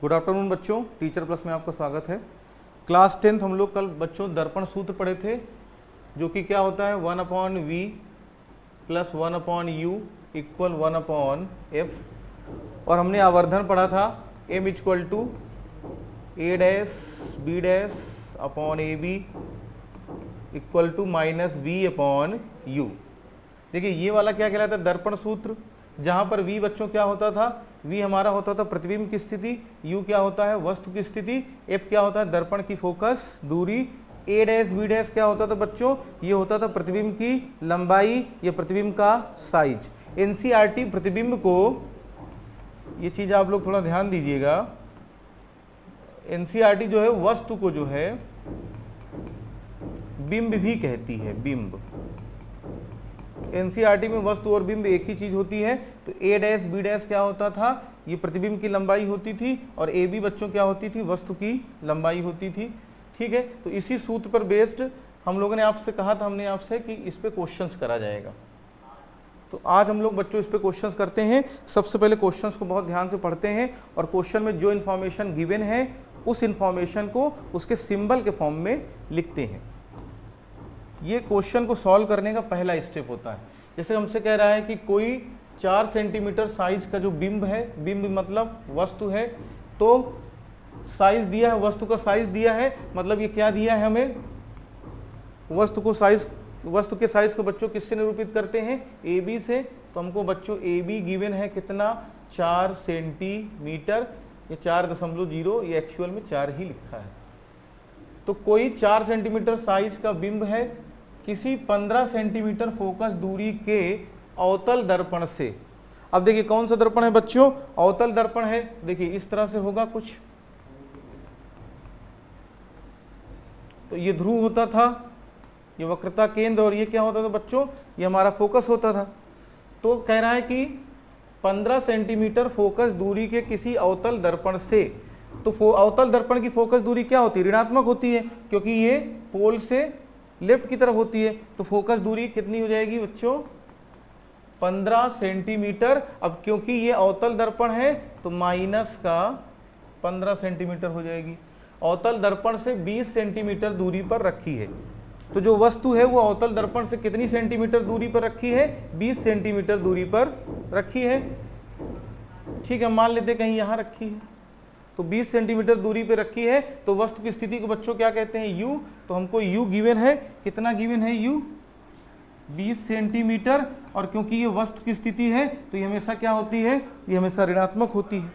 Good afternoon बच्चों, teacher plus में आपका स्वागत है। क्लास 10th हम लोग कल बच्चों दर्पण सूत्र पढ़े थे, जो कि क्या होता है 1/v plus 1/u equal 1/f, और हमने आवर्धन पढ़ा था m equal to a dash b dash upon ab equal to minus v upon u। देखिए ये वाला क्या कहलाता है, दर्पण सूत्र, जहाँ पर v बच्चों क्या होता था, v हमारा होता था प्रतिबिंब की स्थिति, u क्या होता है वस्तु की स्थिति, f क्या होता है दर्पण की फोकस दूरी, a डैश b डैश क्या होता था बच्चों, ये होता था प्रतिबिंब की लंबाई या प्रतिबिंब का साइज। एनसीईआरटी प्रतिबिंब को, ये चीज़ आप लोग थोड़ा ध्यान दीजिएगा, एनसीईआरटी जो है वस्तु को जो है बिंब भी कहती है, बिंब। एनसीईआरटी में वस्तु और बिंब एक ही चीज होती है। तो ए डैश बी डैश क्या होता था, ये प्रतिबिंब की लंबाई होती थी, और ए बी बच्चों क्या होती थी, वस्तु की लंबाई होती थी। ठीक है, तो इसी सूत्र पर बेस्ड हम लोगों ने आपसे कहा था, हमने आपसे कि इस पे क्वेश्चंस करा जाएगा। तो आज हम लोग बच्चों इस पे क्वेश्चंस करते हैं। सबसे पहले क्वेश्चंस को बहुत ध्यान से पढ़ते हैं, और क्वेश्चन में जो इन्फॉर्मेशन गिवन है उस इन्फॉर्मेशन को उसके सिंबल के फॉर्म में लिखते हैं। ये क्वेश्चन को सॉल्व करने का पहला स्टेप होता है। जैसे हमसे कह रहा है कि कोई 4 सेंटीमीटर साइज का जो बिंब है, बिंब मतलब वस्तु है, तो साइज दिया है, वस्तु का साइज दिया है, मतलब ये क्या दिया है हमें, वस्तु को साइज, वस्तु के साइज को बच्चों किससे निरूपित करते हैं, ए बी से। तो हमको बच्चों ए बी गिवन है कितना, 4 सेंटीमीटर, ये 4.0, ये एक्चुअल में 4 ही लिखा है। तो कोई 4 सेंटीमीटर साइज का बिंब है किसी 15 सेंटीमीटर फोकस दूरी के अवतल दर्पण से। अब देखिए कौन सा दर्पण है बच्चों, अवतल दर्पण है। देखिए इस तरह से होगा कुछ, तो ये ध्रुव होता था, ये वक्रता केंद्र, और ये क्या होता था बच्चों, ये हमारा फोकस होता था। तो कह रहा है कि 15 सेंटीमीटर फोकस दूरी के किसी अवतल दर्पण से, तो अवतल दर्पण की फोकस दूरी क्या होती है, ऋणात्मक होती है, क्योंकि ये पोल से लेफ्ट की तरफ होती है। तो फोकस दूरी कितनी हो जाएगी बच्चों, 15 सेंटीमीटर। अब क्योंकि ये अवतल दर्पण है तो माइनस का 15 सेंटीमीटर हो जाएगी। अवतल दर्पण से 20 सेंटीमीटर दूरी पर रखी है। तो जो वस्तु है वो अवतल दर्पण से कितनी सेंटीमीटर दूरी पर रखी है, 20 सेंटीमीटर दूरी पर रखी है। ठीक है, मान लेते कहीं यहाँ रखी है, तो 20 सेंटीमीटर दूरी पे रखी है। तो वस्तु की स्थिति को बच्चों क्या कहते हैं, u। तो हमको u गिवन है, कितना गिवन है u, 20 सेंटीमीटर। और क्योंकि ये वस्तु की स्थिति है तो ये हमेशा क्या होती है, ये हमेशा ऋणात्मक होती है।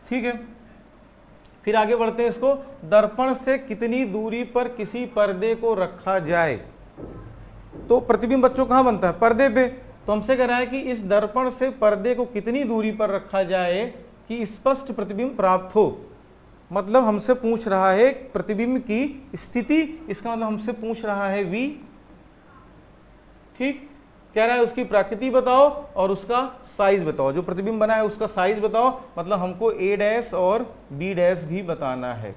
ठीक है, फिर आगे बढ़ते हैं इसको, दर्पण से कितनी दूरी पर किसी पर्दे को रखा जाए। तो प्रतिबिंब बच्चों कहाँ बनता है, पर्दे पे। तो हमसे कह रहा है कि इस दर्पण से पर्दे को कितनी दूरी पर रखा जाए कि स्पष्ट प्रतिबिंब प्राप्त हो। मतलब हमसे पूछ रहा है प्रतिबिंब की स्थिति, इसका मतलब हमसे पूछ रहा है v। ठीक, कह रहा है उसकी प्रकृति बताओ और उसका साइज बताओ, जो प्रतिबिंब बना है उसका साइज बताओ, मतलब हमको a डैश और b डैश भी बताना है।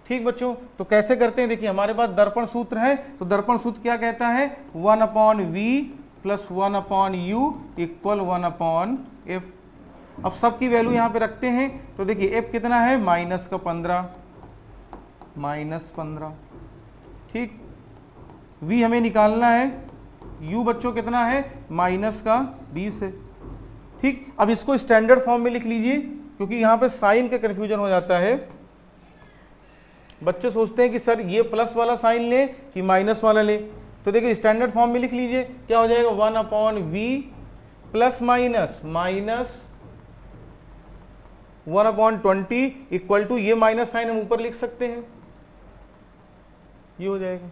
ठीक बच्चों, तो कैसे करते हैं, देखिए हमारे पास दर्पण सूत्र है। तो दर्पण सूत्र क्या कहता है, 1/v plus 1/u equal 1/f। अब सब की वैल्यू यहाँ पे रखते हैं। तो देखिए f कितना है, माइनस का 15, -15। ठीक, v हमें निकालना है, u बच्चों कितना है, माइनस का 20 है। ठीक, अब इसको स्टैंडर्ड फॉर्म में लिख लीजिए, क्योंकि यहाँ पे साइन का कन्फ्यूजन हो जाता है। बच्चे सोचते हैं कि सर ये प्लस वाला साइन ले कि माइनस वाला ले। तो देखिए स्टैंडर्ड फॉर्म में लिख लीजिए, क्या हो जाएगा, 1/v plus minus 1/20 equal to, ये माइनस साइन हम ऊपर लिख सकते हैं, ये हो जाएगा।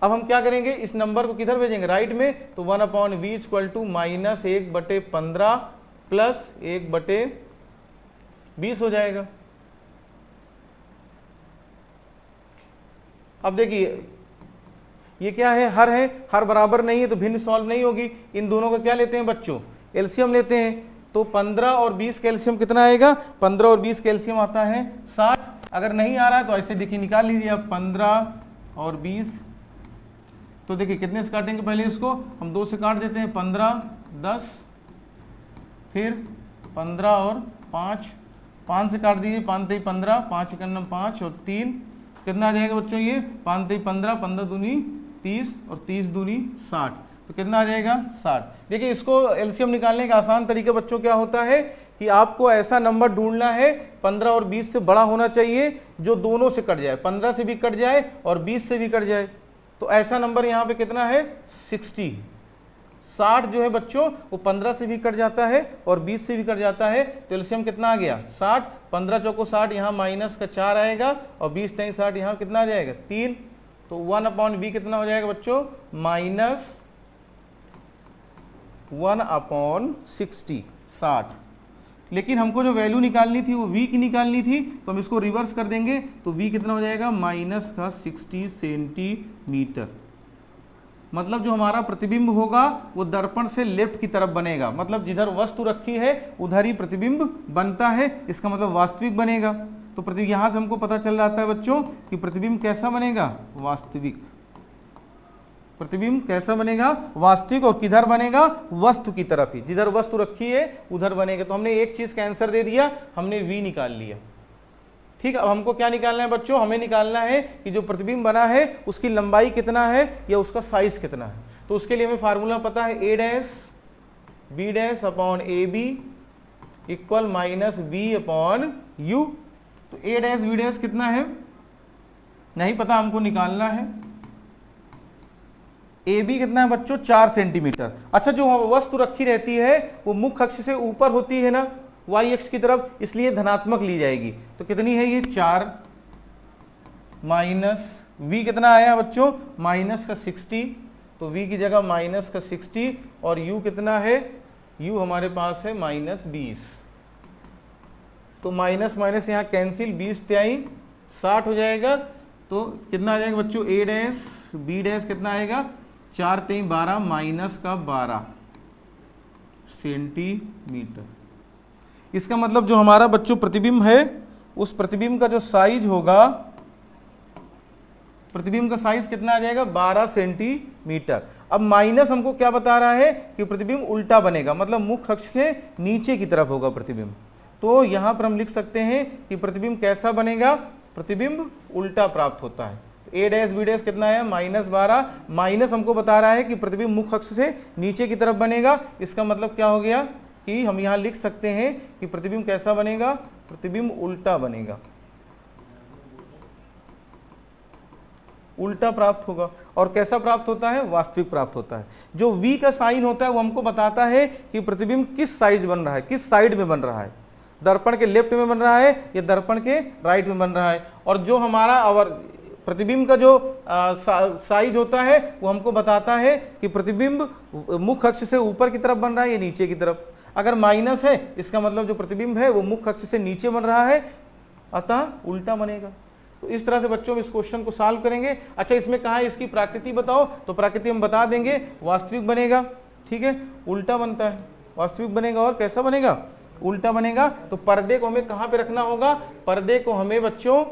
अब हम क्या करेंगे, इस नंबर को किधर भेजेंगे, राइट में। तो 1/v इक्वल टू -1/15 प्लस 1/20 हो जाएगा। अब देखिए ये क्या है, हर है, हर बराबर नहीं है तो भिन्न सॉल्व नहीं होगी। इन दोनों का क्या लेते हैं बच्चों, एलसीएम लेते हैं। तो 15 और 20 कैल्शियम कितना आएगा, 15 और 20 कैल्शियम आता है 60। अगर नहीं आ रहा है तो ऐसे देखिए निकाल लीजिए आप, 15 और 20। तो देखिए कितने से काटेंगे, पहले इसको हम 2 से काट देते हैं, 15 10, फिर 15 और 5 5 से काट दीजिए, 5 3 15, 5 एकम 5 और 3 कितना आ जाएगा बच्चों ये 5 3 15, 15 दूनी 30 और 30 दूनी 60, तो कितना आ जाएगा 60। देखिए इसको एलसीएम निकालने का आसान तरीका बच्चों क्या होता है कि आपको ऐसा नंबर ढूंढना है 15 और 20 से बड़ा होना चाहिए जो दोनों से कट जाए, 15 से भी कट जाए और 20 से भी कट जाए। तो ऐसा नंबर यहाँ पे कितना है 60। 60 जो है बच्चों वो 15 से भी कट जाता है और 20 से भी कट जाता है, तो एलसीएम कितना आ गया 60। 15 चौको 60, यहाँ माइनस का 4 आएगा और 20 3 60, यहाँ कितना आ जाएगा 3। तो 1/b कितना हो जाएगा बच्चों माइनस 1/60, 60। लेकिन हमको जो वैल्यू निकालनी थी वो v की निकालनी थी, तो हम इसको रिवर्स कर देंगे तो v कितना हो जाएगा माइनस का 60 सेंटीमीटर। मतलब जो हमारा प्रतिबिंब होगा वो दर्पण से लेफ्ट की तरफ बनेगा, मतलब जिधर वस्तु रखी है उधर ही प्रतिबिंब बनता है, इसका मतलब वास्तविक बनेगा। तो प्रतिबिंब यहाँ से हमको पता चल जाता है बच्चों कि प्रतिबिंब कैसा बनेगा वास्तविक। प्रतिबिंब कैसा बनेगा वास्तविक, और किधर बनेगा वस्तु की तरफ ही, जिधर वस्तु रखी है उधर बनेगा। तो हमने एक चीज का आंसर दे दिया, हमने v निकाल लिया। ठीक है, अब हमको क्या निकालना है बच्चों, हमें निकालना है कि जो प्रतिबिंब बना है उसकी लंबाई कितना है या उसका साइज कितना है। तो उसके लिए हमें फार्मूला पता है a dash b dash upon ab equal minus b upon u। तो a डैश b डैश कितना है नहीं पता, हमको निकालना है। ए बी कितना है बच्चों 4 सेंटीमीटर। अच्छा, जो वस्तु रखी रहती है वो मुख्य अक्ष से ऊपर होती है ना वाई अक्ष की तरफ, इसलिए धनात्मक ली जाएगी। तो कितनी है ये 4 माइनस v कितना आया बच्चों माइनस का 60, तो v की जगह माइनस का 60 और u कितना है, u हमारे पास है माइनस 20। तो माइनस माइनस यहाँ कैंसिल, 20 त्याई 60 हो जाएगा। तो कितना आ जाएगा बच्चों a डैश b डैश कितना आएगा 4 3 12 माइनस का 12 सेंटीमीटर। इसका मतलब जो हमारा बच्चों प्रतिबिंब है उस प्रतिबिंब का जो साइज होगा, प्रतिबिंब का साइज कितना आ जाएगा 12 सेंटीमीटर। अब माइनस हमको क्या बता रहा है कि प्रतिबिंब उल्टा बनेगा, मतलब मुख्य अक्ष के नीचे की तरफ होगा प्रतिबिंब। तो यहां पर हम लिख सकते हैं कि प्रतिबिंब कैसा बनेगा, प्रतिबिंब उल्टा प्राप्त होता है। ए डैश बी डैश कितना है माइनस 12, माइनस हमको बता रहा है कि प्रतिबिंब मुख्य अक्ष से नीचे की तरफ बनेगा। इसका मतलब क्या हो गया कि हम यहाँ लिख सकते हैं कि प्रतिबिंब कैसा बनेगा, प्रतिबिंब उल्टा बनेगा, उल्टा प्राप्त होगा। और कैसा प्राप्त होता है वास्तविक प्राप्त होता है। जो v का साइन होता है वो हमको बताता है कि प्रतिबिंब किस साइज बन रहा है, किस साइड में बन रहा है, दर्पण के लेफ्ट में बन रहा है या दर्पण के राइट में बन रहा है। और जो हमारा प्रतिबिंब का जो साइज होता है वो हमको बताता है कि प्रतिबिंब मुख्य अक्ष से ऊपर की तरफ बन रहा है या नीचे की तरफ। अगर माइनस है इसका मतलब जो प्रतिबिंब है वो मुख्य अक्ष से नीचे बन रहा है, अतः उल्टा बनेगा। तो इस तरह से बच्चों हम इस क्वेश्चन को सॉल्व करेंगे। अच्छा, इसमें कहा है इसकी प्रकृति बताओ, तो प्रकृति हम बता देंगे, वास्तविक बनेगा। ठीक है, उल्टा बनता है, वास्तविक बनेगा और कैसा बनेगा उल्टा बनेगा। तो पर्दे को हमें कहाँ पे रखना होगा, पर्दे को हमें बच्चों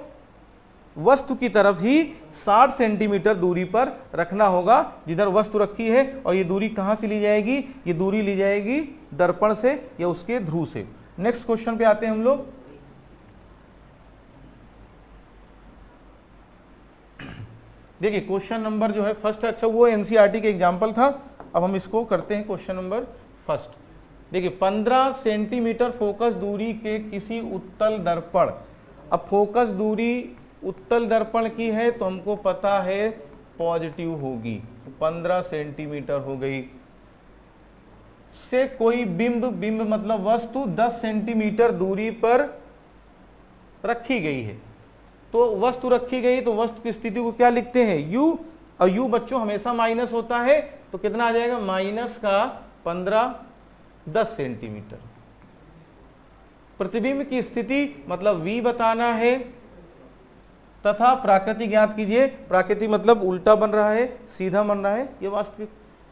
वस्तु की तरफ ही 60 सेंटीमीटर दूरी पर रखना होगा जिधर वस्तु रखी है। और ये दूरी कहाँ से ली जाएगी, ये दूरी ली जाएगी दर्पण से या उसके ध्रुव से। नेक्स्ट क्वेश्चन पे आते हैं हम लोग। देखिए क्वेश्चन नंबर जो है फर्स्ट है, अच्छा वो एनसीईआरटी के एग्जाम्पल था। अब हम इसको करते हैं क्वेश्चन नंबर फर्स्ट। देखिए 15 सेंटीमीटर फोकस दूरी के किसी उत्तल दर्पण, अब फोकस दूरी उत्तल दर्पण की है तो हमको पता है पॉजिटिव होगी, तो 15 सेंटीमीटर हो गई, से कोई बिंब, बिंब मतलब वस्तु 10 सेंटीमीटर दूरी पर रखी गई है। तो वस्तु रखी गई तो वस्तु की स्थिति को क्या लिखते हैं u, और u बच्चों हमेशा माइनस होता है, तो कितना आ जाएगा माइनस का 15 10 सेंटीमीटर। प्रतिबिंब की स्थिति मतलब v बताना है तथा प्राकृतिक ज्ञात कीजिए। प्राकृतिक मतलब उल्टा बन रहा है, सीधा बन रहा है, ये वास्तविक।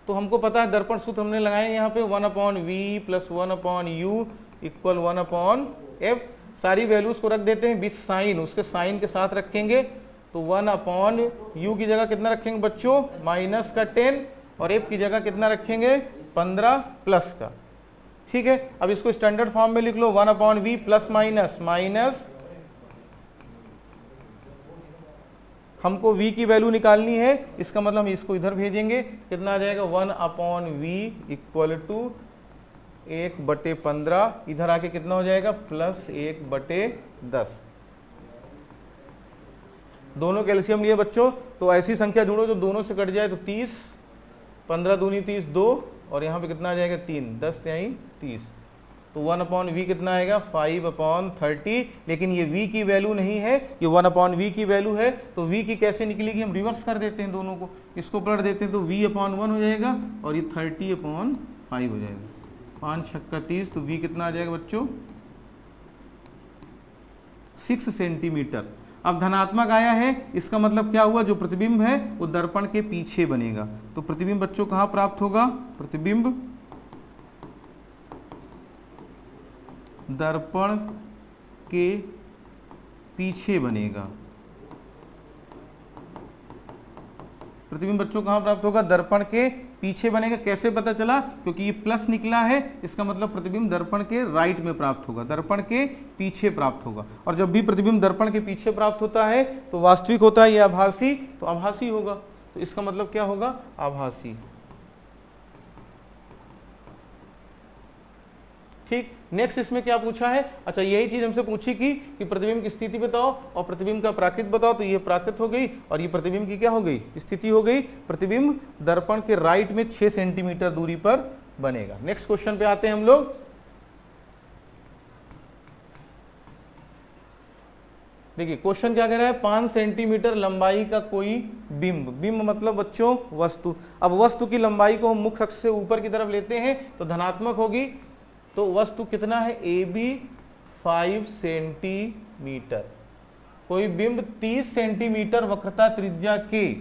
तो हमको पता है दर्पण सूत्र हमने लगाए यहाँ पे 1/v plus 1/u equal 1/f। सारी वैल्यूज को रख देते हैं विथ साइन, उसके साइन के साथ रखेंगे। तो 1/u की जगह कितना रखेंगे बच्चों माइनस का 10 और f की जगह कितना रखेंगे 15 प्लस का। ठीक है, अब इसको स्टैंडर्ड फॉर्म में लिख लो, 1/v प्लस माइनस माइनस, हमको v की वैल्यू निकालनी है, इसका मतलब हम इसको इधर भेजेंगे, कितना आ जाएगा 1/v इक्वल टू 1/15, इधर आके कितना हो जाएगा प्लस 1/10। दोनों कैल्शियम लिए बच्चों, तो ऐसी संख्या ढूंढो जो दोनों से कट जाए, तो 30, 15 दूनी 30, 2, और यहाँ पे कितना आ जाएगा 3, 10 तिहाई 30, तो 1/v कितना आएगा 5/30, लेकिन ये v की वैल्यू नहीं है, ये 1/v की वैल्यू है, तो v की कैसे निकलेगी, हम रिवर्स कर देते हैं दोनों को, इसको पलट देते हैं, तो v/1 हो जाएगा और ये 30/5 हो जाएगा, 5 छक्का 30, तो v कितना आ जाएगा बच्चों 6 सेंटीमीटर। अब धनात्मक आया है, इसका मतलब क्या हुआ, जो प्रतिबिंब है वो दर्पण के पीछे बनेगा, तो प्रतिबिंब बच्चों कहाँ प्राप्त होगा, प्रतिबिंब दर्पण के पीछे बनेगा, प्रतिबिंब बच्चों कहाँ प्राप्त होगा, दर्पण के पीछे बनेगा। कैसे पता चला, क्योंकि ये प्लस निकला है, इसका मतलब प्रतिबिंब दर्पण के राइट में प्राप्त होगा, दर्पण के पीछे प्राप्त होगा, और जब भी प्रतिबिंब दर्पण के पीछे प्राप्त होता है तो वास्तविक होता है, ये आभासी, तो आभासी होगा, तो इसका मतलब क्या होगा, आभासी। ठीक, नेक्स्ट इसमें क्या पूछा है, अच्छा यही चीज हमसे पूछी कि प्रतिबिंब की स्थिति बताओ और प्रतिबिंब का प्राकृत बताओ, तो ये प्राकृत हो गई और ये प्रतिबिंब की क्या हो गई, स्थिति हो गई। प्रतिबिंब दर्पण के राइट में 6 सेंटीमीटर दूरी पर बनेगा। नेक्स्ट क्वेश्चन पे आते हैं हम लोग। देखिए क्वेश्चन क्या कह रहा है, 5 सेंटीमीटर लंबाई का कोई बिंब, बिंब मतलब बच्चों वस्तु, अब वस्तु की लंबाई को हम मुख्य अक्ष से ऊपर की तरफ लेते हैं तो धनात्मक होगी, तो वस्तु कितना है, AB 5 सेंटीमीटर, कोई बिंब 30 सेंटीमीटर वक्रता त्रिज्या के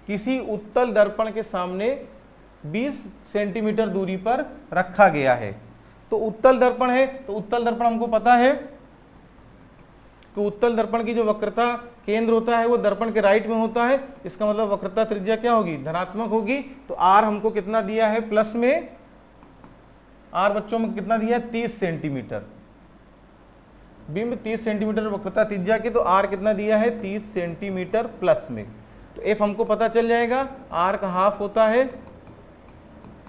किसी उत्तल दर्पण के सामने 20 सेंटीमीटर दूरी पर रखा गया है। तो उत्तल दर्पण है, तो उत्तल दर्पण हमको पता है कि उत्तल दर्पण की जो वक्रता केंद्र होता है वो दर्पण के राइट में होता है, इसका मतलब वक्रता त्रिज्या क्या होगी, धनात्मक होगी। तो R हमको कितना दिया है, प्लस में R बच्चों में कितना दिया है, 30 सेंटीमीटर, बिंब 30 सेंटीमीटर वक्रता त्रिज्या की, तो R कितना दिया है, 30 सेंटीमीटर प्लस में, तो F हमको पता चल जाएगा, R का हाफ होता है,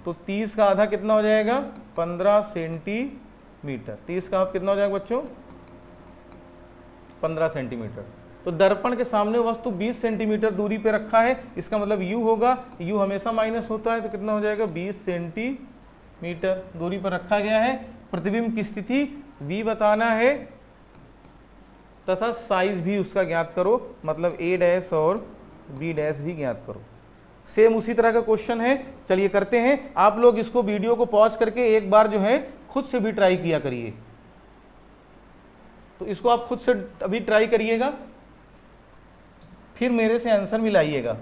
तो 30 का आधा कितना हो जाएगा, 15 सेंटीमीटर, 30 का हाफ कितना हो जाएगा बच्चों, 15 सेंटीमीटर। तो दर्पण के सामने वस्तु 20 सेंटीमीटर दूरी पे रखा है, इसका मतलब U होगा, U हमेशा माइनस होता है, तो कितना हो जाएगा, 20 सेंटीमीटर दूरी पर रखा गया है। प्रतिबिंब की स्थिति V बताना है तथा साइज भी उसका ज्ञात करो, मतलब A डैश और B डैश भी ज्ञात करो। सेम उसी तरह का क्वेश्चन है, चलिए करते हैं। आप लोग इसको वीडियो को पॉज करके एक बार जो है खुद से भी ट्राई किया करिए, तो इसको आप खुद से अभी ट्राई करिएगा, फिर मेरे से आंसर मिलाइएगा।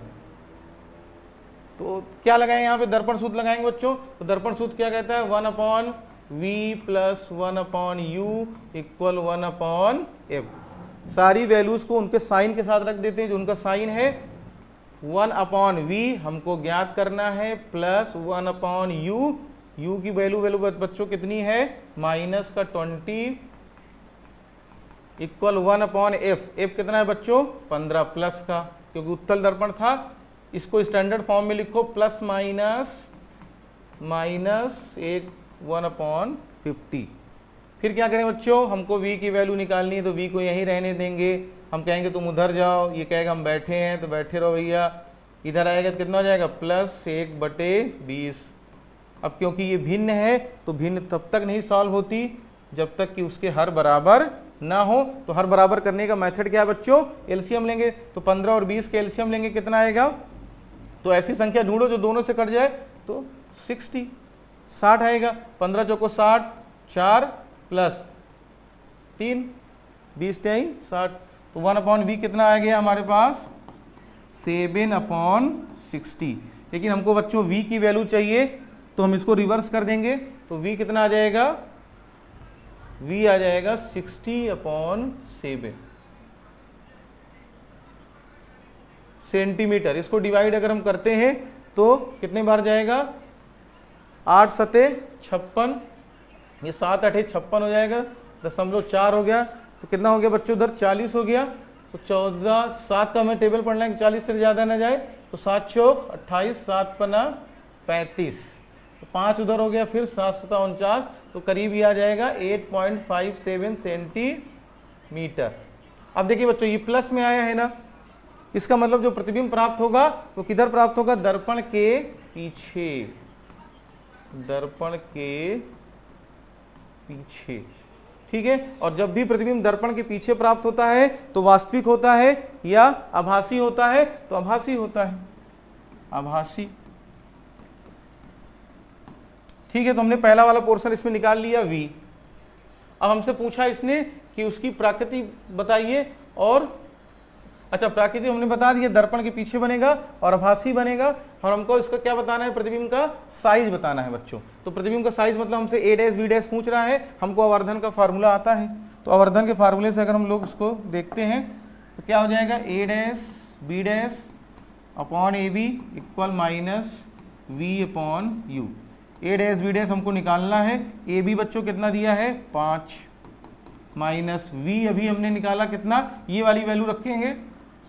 तो क्या लगाएंगे यहाँ पे, दर्पण सूत्र लगाएंगे बच्चों। तो दर्पण सूत्र क्या कहता है, 1/v plus 1/u equal 1/f। सारी वैल्यूज को उनके साइन के साथ रख देते हैं, जो उनका साइन है 1/v हमको ज्ञात करना है, प्लस 1/u, u की वैल्यू बच्चों कितनी है, माइनस का 20 इक्वल 1/f। f कितना है बच्चों, 15 प्लस का, क्योंकि उत्तल दर्पण था। इसको स्टैंडर्ड फॉर्म में लिखो, प्लस माइनस एक 1/50। फिर क्या करें बच्चों, हमको v की वैल्यू निकालनी है, तो v को यहीं रहने देंगे। हम कहेंगे तुम उधर जाओ, ये कहेगा हम बैठे हैं, तो बैठे रहो भैया। इधर आएगा तो कितना हो जाएगा, प्लस 1/20। अब क्योंकि ये भिन्न है, तो भिन्न तब तक नहीं सॉल्व होती जब तक कि उसके हर बराबर ना हो। तो हर बराबर करने का मेथड क्या है बच्चों, एलसीएम लेंगे। तो 15 और 20 के एलसीएम लेंगे, कितना आएगा, तो ऐसी संख्या ढूंढो जो दोनों से कट जाए, तो 60 आएगा। 15 चौको 60, 4 प्लस 3, 20 तिहाई 60। तो 1/v कितना आ गया हमारे पास, 7/60। लेकिन हमको बच्चों v की वैल्यू चाहिए, तो हम इसको रिवर्स कर देंगे। तो v कितना आ जाएगा, v आ जाएगा 60/7 सेंटीमीटर। इसको डिवाइड अगर हम करते हैं तो कितने बार जाएगा, 8 सते 56 ये 7 8 56 हो जाएगा, 0.4 हो गया, तो कितना हो गया बच्चों उधर 40 हो गया। तो 14 7 का हमें टेबल पढ़ना है कि 40 से ज़्यादा ना जाए, तो 7 चौक 28, 7 पना 35, तो 5 उधर हो गया, फिर 7 7 49, तो करीब ही आ जाएगा 8.57 सेंटीमीटर। अब देखिए बच्चों ये प्लस में आया है ना, इसका मतलब जो प्रतिबिंब प्राप्त होगा वो किधर प्राप्त होगा, दर्पण के पीछे, दर्पण के पीछे, ठीक है। और जब भी प्रतिबिंब दर्पण के पीछे प्राप्त होता है तो वास्तविक होता है या आभासी होता है, तो आभासी होता है, आभासी, ठीक है। तो हमने पहला वाला पोर्शन इसमें निकाल लिया V। अब हमसे पूछा इसने कि उसकी प्राकृति बताइए, और अच्छा प्राकृति हमने बता दिया, दर्पण के पीछे बनेगा और आभासी बनेगा, और हमको इसका क्या बताना है, प्रतिबिंब का साइज बताना है बच्चों। तो प्रतिबिंब का साइज मतलब हमसे A डैश B डैश पूछ रहा है, हमको आवर्धन का फार्मूला आता है, तो आवर्धन के फार्मूले से अगर हम लोग उसको देखते हैं तो क्या हो जाएगा, A dash B dash upon AB equal minus V upon U। A dash B dash हमको निकालना है, AB बच्चों कितना दिया है 5, माइनस V अभी हमने निकाला कितना, ये वाली वैल्यू रखेंगे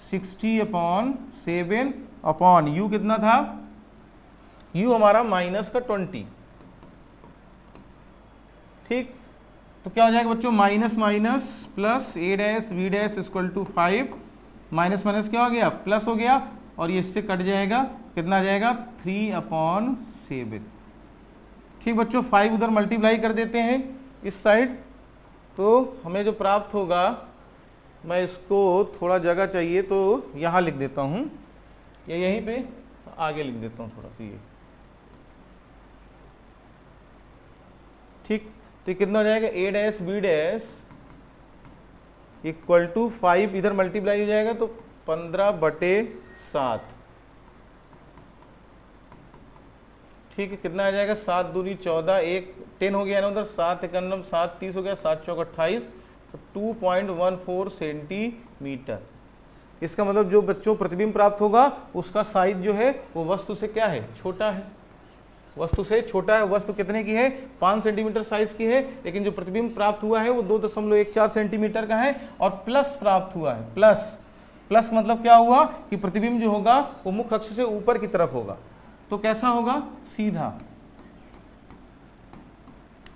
60/7 अपॉन U कितना था, U हमारा माइनस का 20, ठीक। तो क्या हो जाएगा बच्चों, minus minus plus, A dash B dash equal to 5, minus minus क्या हो गया, प्लस हो गया, और ये इससे कट जाएगा, कितना आ जाएगा 3/7, ठीक बच्चों। 5 उधर मल्टीप्लाई कर देते हैं इस साइड, तो हमें जो प्राप्त होगा, मैं इसको थोड़ा जगह चाहिए तो यहाँ लिख देता हूँ, या यहीं पे आगे लिख देता हूँ थोड़ा सा ये, ठीक। तो कितना हो जाएगा, A dash B dash equal to 5, इधर मल्टीप्लाई हो जाएगा तो 15/7, ठीक है। कितना आ जाएगा, 7 दूनी 14, 1 10 हो गया ना उधर, 7 51 7 30 हो गया, 7 चौक 28, तो 2.14 सेंटीमीटर। इसका मतलब जो बच्चों प्रतिबिंब प्राप्त होगा उसका साइज जो है वो वस्तु से क्या है, छोटा है, वस्तु से छोटा है। वस्तु कितने की है, 5 सेंटीमीटर साइज की है, लेकिन जो प्रतिबिंब प्राप्त हुआ है वो 2.14 सेंटीमीटर का है, और प्लस प्राप्त हुआ है, प्लस प्लस मतलब क्या हुआ कि प्रतिबिंब जो होगा वो मुख्य अक्ष से ऊपर की तरफ होगा, तो कैसा होगा, सीधा।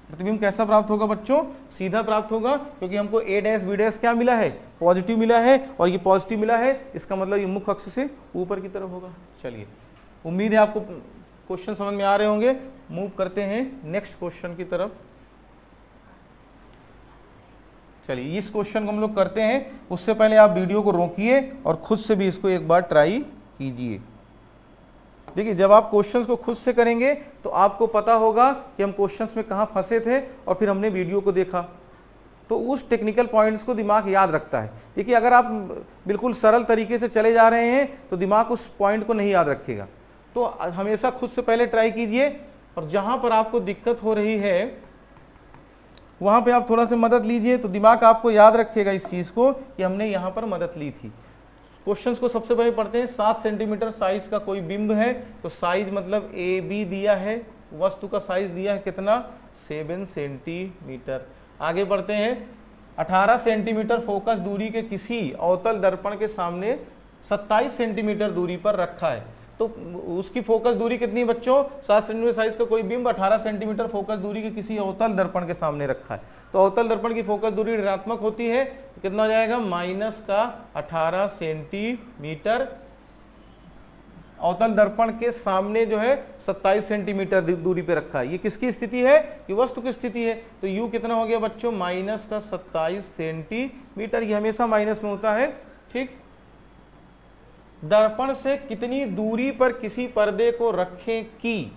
प्रतिबिंब कैसा प्राप्त होगा बच्चों, सीधा प्राप्त होगा, क्योंकि हमको A डैश B डैश क्या मिला है, पॉजिटिव मिला है, और ये पॉजिटिव मिला है, इसका मतलब ये मुख्य अक्ष से ऊपर की तरफ होगा। चलिए, उम्मीद है आपको क्वेश्चन समझ में आ रहे होंगे। मूव करते हैं नेक्स्ट क्वेश्चन की तरफ। चलिए इस क्वेश्चन को हम लोग करते हैं, उससे पहले आप वीडियो को रोकिए और खुद से भी इसको एक बार ट्राई कीजिए। देखिए जब आप क्वेश्चंस को खुद से करेंगे तो आपको पता होगा कि हम क्वेश्चंस में कहाँ फंसे थे, और फिर हमने वीडियो को देखा, तो उस टेक्निकल पॉइंट्स को दिमाग याद रखता है। देखिए अगर आप बिल्कुल सरल तरीके से चले जा रहे हैं तो दिमाग उस पॉइंट को नहीं याद रखेगा, तो हमेशा खुद से पहले ट्राई कीजिए, और जहाँ पर आपको दिक्कत हो रही है वहाँ पे आप थोड़ा सा मदद लीजिए, तो दिमाग आपको याद रखेगा इस चीज़ को कि हमने यहाँ पर मदद ली थी। क्वेश्चंस को सबसे पहले पढ़ते हैं। 7 सेंटीमीटर साइज का कोई बिंब है, तो साइज मतलब AB दिया है, वस्तु का साइज दिया है कितना, 7 सेंटीमीटर। आगे बढ़ते हैं। 18 सेंटीमीटर फोकस दूरी के किसी अवतल दर्पण के सामने 27 सेंटीमीटर दूरी पर रखा है, तो उसकी फोकस दूरी कितनी बच्चों, 7 सेंटीमीटर साइज का कोई बिंब 18 सेंटीमीटर फोकस दूरी के किसी अवतल दर्पण के सामने रखा है, तो अवतल दर्पण की फोकस दूरी ऋणात्मक होती है, तो कितना हो जाएगा, -18 सेंटीमीटर। अवतल दर्पण के सामने जो है 27 सेंटीमीटर दूरी पे रखा है। ये किसकी स्थिति है, ये वस्तु की स्थिति है, तो U कितना हो गया बच्चों, -27 सेंटीमीटर। ये हमेशा माइनस में होता है, ठीक। दर्पण से कितनी दूरी पर किसी पर्दे को रखें कि,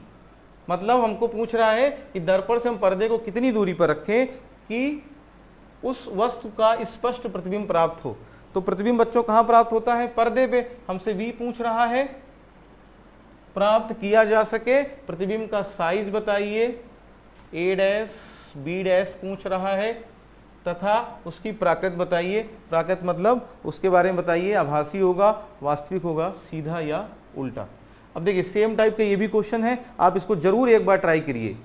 मतलब हमको पूछ रहा है कि दर्पण से हम पर्दे को कितनी दूरी पर रखें कि उस वस्तु का स्पष्ट प्रतिबिंब प्राप्त हो। तो प्रतिबिंब बच्चों कहाँ प्राप्त होता है, पर्दे पे। हमसे V पूछ रहा है, प्राप्त किया जा सके प्रतिबिंब का साइज बताइए, A डैश B डैश पूछ रहा है, तथा उसकी प्राकृत बताइए। प्राकृत मतलब उसके बारे में बताइए, आभासी होगा, वास्तविक होगा, सीधा या उल्टा। अब देखिए सेम टाइप का ये भी क्वेश्चन है, आप इसको जरूर एक बार ट्राई करिए।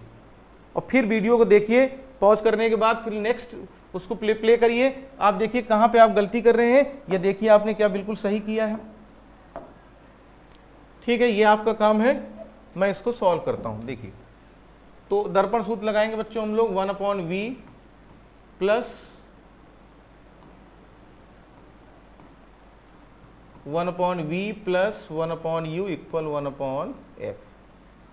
और फिर वीडियो को देखिए, पॉज करने के बाद फिर नेक्स्ट उसको प्ले करिए, आप देखिए कहाँ पे आप गलती कर रहे हैं, या देखिए आपने क्या बिल्कुल सही किया है। ठीक है, ये आपका काम है, मैं इसको सॉल्व करता हूँ। देखिए, तो दर्पण सूत्र लगाएंगे बच्चों हम लोग 1/v plus 1/v plus 1/u equal 1/f।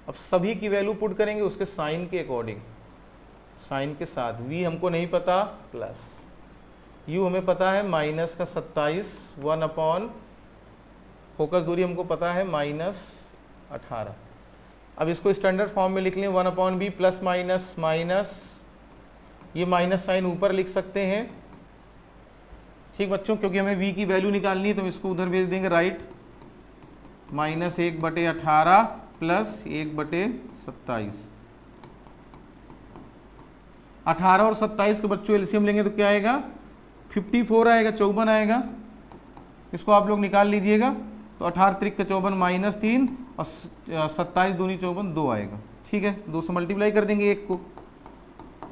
अब सभी की वैल्यू पुट करेंगे उसके साइन के अकॉर्डिंग, साइन के साथ। v हमको नहीं पता, प्लस u हमें पता है माइनस का 27, 1/, फोकस दूरी हमको पता है -18। अब इसको स्टैंडर्ड फॉर्म में लिख लें 1/v प्लस माइनस माइनस, ये माइनस साइन ऊपर लिख सकते हैं। ठीक बच्चों, क्योंकि हमें v की वैल्यू निकालनी है तो हम इसको उधर भेज देंगे राइट, -1/18 प्लस 1/27। 18 और 27 के बच्चों एलसीएम लेंगे तो क्या आएगा, 54 आएगा, 54 आएगा। इसको आप लोग निकाल लीजिएगा, तो 18 त्रिक का 54 -3 और 27 दूनी 54, 2 आएगा। ठीक है, 2 से मल्टीप्लाई कर देंगे एक को,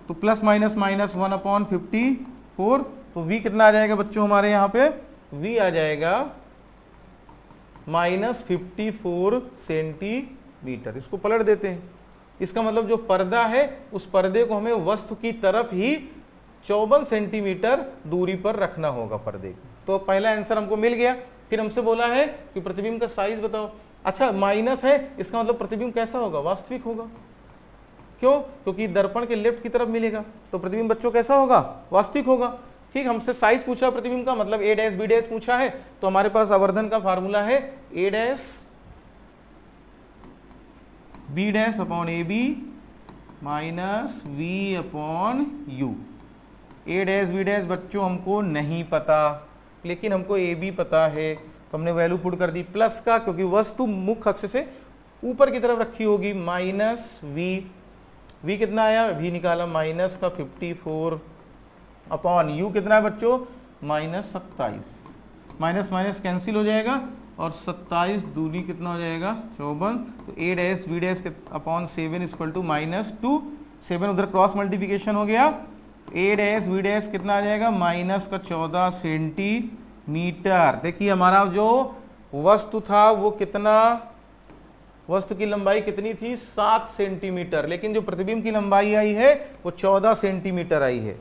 तो प्लस माइनस माइनस 1/54, तो v कितना आ जाएगा बच्चों हमारे यहाँ पे, v आ जाएगा -54 सेंटीमीटर। इसको पलट देते हैं, इसका मतलब जो पर्दा है उस पर्दे को हमें वस्तु की तरफ ही 54 सेंटीमीटर दूरी पर रखना होगा पर्दे की। तो पहला आंसर हमको मिल गया। फिर हमसे बोला है कि प्रतिबिंब का साइज बताओ। अच्छा, माइनस है, इसका मतलब प्रतिबिंब कैसा होगा, वास्तविक होगा। क्यों? क्योंकि दर्पण के लेफ्ट की तरफ मिलेगा, तो प्रतिबिंब बच्चों कैसा होगा, वास्तविक होगा। ठीक, हमसे साइज पूछा प्रतिबिंब का, मतलब a डैश b डैश पूछा है, तो हमारे पास आवर्धन का फार्मूला है a dash b dash upon A B minus v upon U. a dash b dash बच्चों हमको नहीं पता, लेकिन हमको ए बी पता है, तो हमने वैल्यू पुट कर दी प्लस का, क्योंकि वस्तु मुख्य अक्ष से ऊपर की तरफ रखी होगी, माइनस v कितना आया, v निकाला माइनस का 54 अपॉन u कितना है बच्चों, -27। माइनस माइनस कैंसिल हो जाएगा और 27 दूनी कितना हो जाएगा, 54। तो a dash b dash upon 7 equal to -2, 7 उधर क्रॉस मल्टीप्लिकेशन हो गया, a डैश b डैश कितना आ जाएगा, -14 सेंटीमीटर। देखिए हमारा जो वस्तु था वो कितना, वस्तु की लंबाई कितनी थी, 7 सेंटीमीटर, लेकिन जो प्रतिबिंब की लंबाई आई है वो 14 सेंटीमीटर आई है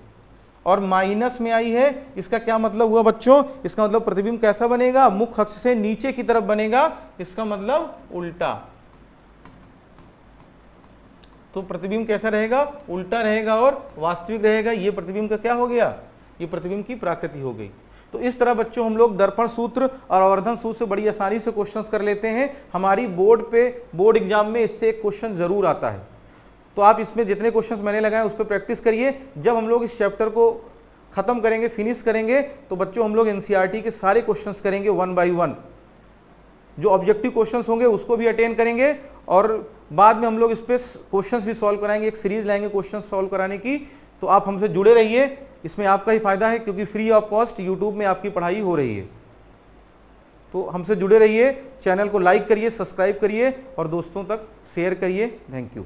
और माइनस में आई है। इसका क्या मतलब हुआ बच्चों, इसका मतलब प्रतिबिंब कैसा बनेगा, मुख्य अक्ष से नीचे की तरफ बनेगा, इसका मतलब उल्टा। तो प्रतिबिंब कैसा रहेगा, उल्टा रहेगा और वास्तविक रहेगा। ये प्रतिबिंब का क्या हो गया, ये प्रतिबिंब की प्राकृति हो गई। तो इस तरह बच्चों हम लोग दर्पण सूत्र और आवर्धन सूत्र से बड़ी आसानी से क्वेश्चंस कर लेते हैं। हमारी बोर्ड एग्जाम में इससे एक क्वेश्चन जरूर आता है, तो आप इसमें जितने क्वेश्चंस मैंने लगाए उस पर प्रैक्टिस करिए। जब हम लोग इस चैप्टर को खत्म करेंगे, फिनिश करेंगे, तो बच्चों हम लोग एनसीईआरटी के सारे क्वेश्चंस करेंगे 1 बाय 1। जो ऑब्जेक्टिव क्वेश्चंस होंगे उसको भी अटेंड करेंगे और बाद में हम लोग इस पर क्वेश्चंस भी सॉल्व कराएंगे, एक सीरीज लाएंगे क्वेश्चन सॉल्व कराने की। तो आप हमसे जुड़े रहिए, इसमें आपका ही फायदा है, क्योंकि फ्री ऑफ कॉस्ट यूट्यूब में आपकी पढ़ाई हो रही है। तो हमसे जुड़े रहिए, चैनल को लाइक करिए, सब्सक्राइब करिए और दोस्तों तक शेयर करिए। Thank you.